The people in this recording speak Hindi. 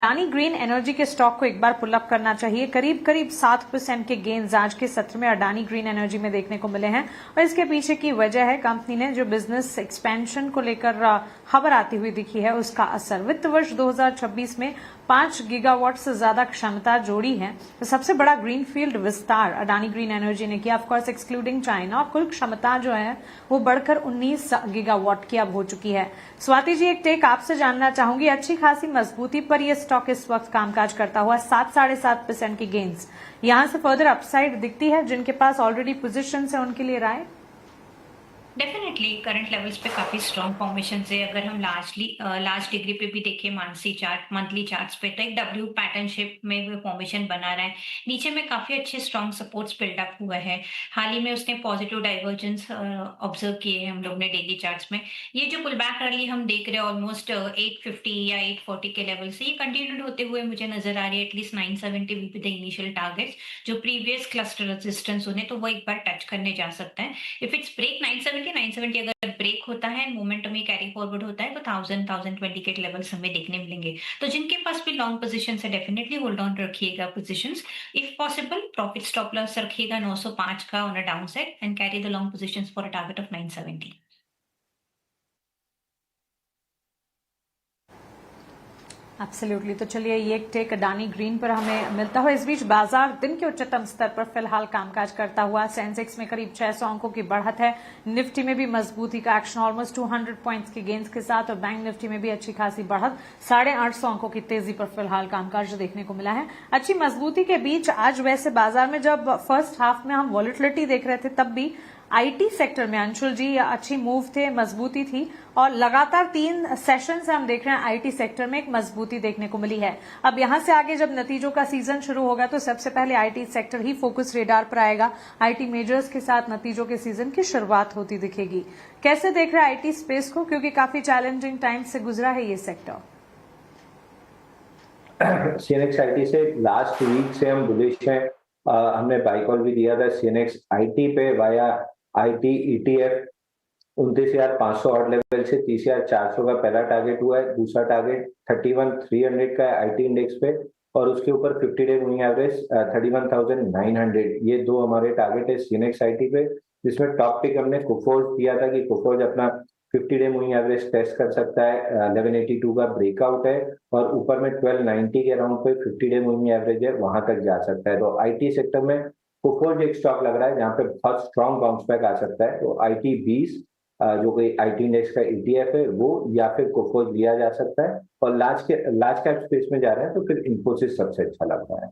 अडानी ग्रीन एनर्जी के स्टॉक को एक बार पुल अप करना चाहिए। करीब करीब 7% के गेन्स आज के सत्र में अडानी ग्रीन एनर्जी में देखने को मिले हैं और इसके पीछे की वजह है कंपनी ने जो बिजनेस एक्सपेंशन को लेकर खबर आती हुई दिखी है उसका असर। वित्त वर्ष 2026 में 5 गीगावाट से ज्यादा क्षमता जोड़ी है। तो सबसे बड़ा ग्रीनफील्ड विस्तार अडानी ग्रीन एनर्जी ने किया, ऑफकोर्स एक्सक्लूडिंग चाइना, और कुल क्षमता जो है वो बढ़कर 19 गीगावाट की अब हो चुकी है। स्वाति जी, एक टेक आपसे जानना चाहूंगी। अच्छी खासी मजबूती पर यह स्टॉक इस वक्त कामकाज करता हुआ 7-7.5% की गेन्स, यहां से फर्दर अपसाइड दिखती है। जिनके पास ऑलरेडी पोजीशन है उनके लिए राय? डेफिनेटली करंट लेवल्स पे काफी स्ट्रॉन्ग फॉर्मेशन है। अगर हम लार्ज डिग्री पे भी देखें मंथली चार्ट्स पे, तो एक डब्ल्यू पैटर्न शेप में वो फॉर्मेशन बना रहा है। नीचे में काफी अच्छे स्ट्रॉन्ग सपोर्ट्स बिल्डअप हुआ है। हाल ही में उसने पॉजिटिव डाइवर्जेंस ऑब्जर्व किए हैं हम लोग ने डेली चार्ट्स में। ये जो पुल बैक रैली हम देख रहे हैं ऑलमोस्ट 850 या 840 के लेवल से, ये कंटिन्यूड होते हुए मुझे नजर आ रही है। At least 970 will be the initial targets, जो प्रीवियस क्लस्टर रेजिस्टेंस होने, तो वो एक बार टच करने जा सकता है। इफ इट्स ब्रेक 970 अगर ब्रेक होता है, मोमेंटम ही कैरी फॉरवर्ड होता है, तो 1020 के लेवल्स हमें देखने मिलेंगे। तो जिनके पास भी लॉन्ग पोजीशन है, डेफिनेटली होल्ड ऑन रखिएगा positions. If possible profit stop loss रखिएगा 905 का on a down side and carry the long positions for a target of 970। Absolutely. तो चलिए, ये एक टेक अडानी ग्रीन पर हमें मिलता हुआ। इस बीच बाजार दिन के उच्चतम स्तर पर फिलहाल कामकाज करता हुआ। सेंसेक्स में करीब 600 अंकों की बढ़त है। निफ्टी में भी मजबूती का एक्शन ऑलमोस्ट 200 पॉइंट्स की गेंस के साथ, और बैंक निफ्टी में भी अच्छी खासी बढ़त 850 अंकों की तेजी पर फिलहाल कामकाज देखने को मिला है। अच्छी मजबूती के बीच आज वैसे बाजार में जब फर्स्ट हाफ में हम वॉलिटिलिटी देख रहे थे, तब भी आईटी सेक्टर में अंशुल जी अच्छी मूव थे, मजबूती थी, और लगातार 3 सेशन से हम देख रहे हैं आईटी सेक्टर में एक मजबूती देखने को मिली है। अब यहां से आगे जब नतीजों का सीजन शुरू होगा तो सबसे पहले IT sector he focus radar पर आएगा। आईटी मेजर्स के साथ नतीजों के सीजन की शुरुआत होती दिखेगी। कैसे देख रहे हैं आईटी स्पेस को, क्योंकि काफी चैलेंजिंग टाइम से गुजरा है ये सेक्टर? सीएनएक्स आईटी से लास्ट वीक से हम बुलिश हैं। हमने बाई कॉल भी दिया था सीएनएक्स आईटी पे via IT ETF. 29,500 odd level से 30,400 का पहला टारगेट हुआ है। दूसरा टारगेट 31,300 का आईटी इंडेक्स पे, और उसके ऊपर 50 डे मूविंग एवरेज 31,900। ये दो हमारे टारगेट है सीएनएक्स आईटी पे, जिसमें टॉप पिक हमने कोफोर्ज किया था कि कोफोर्ज अपना 50 डे मूविंग एवरेज टेस्ट कर सकता है। 1182 का ब्रेकआउट है, और ऊपर में 1290 के अराउंड पे 50 डे मूविंग एवरेज है, वहां तक जा सकता है। तो आईटी सेक्टर में कोफोर्ज एक स्टॉक लग रहा है जहां पे बहुत स्ट्रॉन्ग बाउंस बैक आ सकता है। तो आईटी 20 जो कोई आईटी इंडेक्स का ईटीएफ है वो, या फिर कोफोर्ज लिया जा सकता है। और लार्ज कैप स्पेस में जा रहे हैं तो फिर इन्फोसिस सबसे अच्छा लगता है।